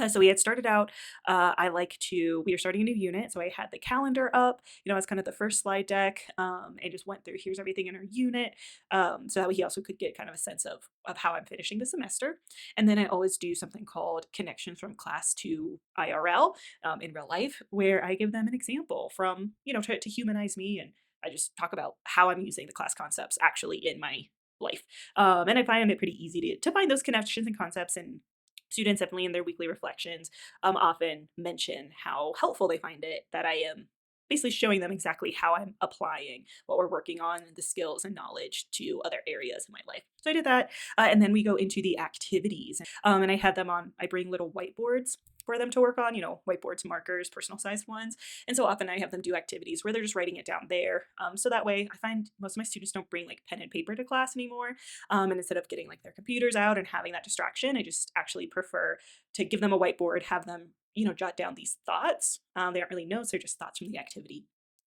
So we had started out, we were starting a new unit. So I had the calendar up, as kind of the first slide deck, and just went through, here's everything in our unit. So that way he also could get kind of a sense of how I'm finishing the semester. And then I always do something called connections from class to IRL, in real life, where I give them an example from, to humanize me. And I just talk about how I'm using the class concepts actually in my life. And I find it pretty easy to find those connections and concepts, and students definitely in their weekly reflections often mention how helpful they find it that I am basically showing them exactly how I'm applying what we're working on, the skills and knowledge to other areas in my life. So I did that. And then we go into the activities. And I bring little whiteboards for them to work on, whiteboards, markers, personal sized ones. And so often I have them do activities where they're just writing it down there. So that way I find most of my students don't bring like pen and paper to class anymore. And instead of getting like their computers out and having that distraction, I just actually prefer to give them a whiteboard, have them, jot down these thoughts. They aren't really notes, they're just thoughts from the activity.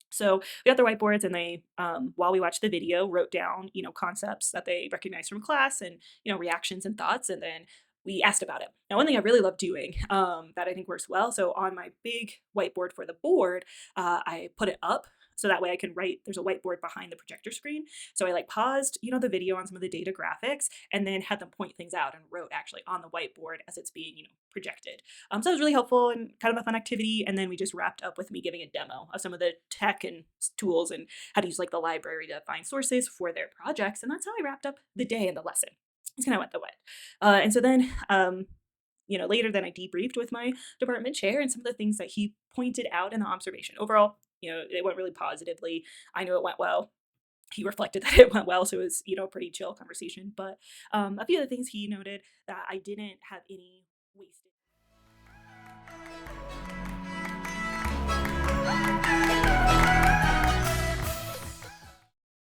So we got their whiteboards, and they, while we watched the video, wrote down, concepts that they recognized from class, and, reactions and thoughts. And then we asked about it. Now, one thing I really love doing, that I think works well. So on my big whiteboard for the board, I put it up so that way I can write. There's a whiteboard behind the projector screen. So I like paused, the video on some of the data graphics, and then had them point things out and wrote actually on the whiteboard as it's being, projected. So it was really helpful and kind of a fun activity. And then we just wrapped up with me giving a demo of some of the tech and tools and how to use like the library to find sources for their projects. And that's how I wrapped up the day and the lesson. It's kind of went the wet. And so then, later then I debriefed with my department chair and some of the things that he pointed out in the observation. Overall, it went really positively. I knew it went well. He reflected that it went well, so it was, a pretty chill conversation. But a few of the things he noted that I didn't have any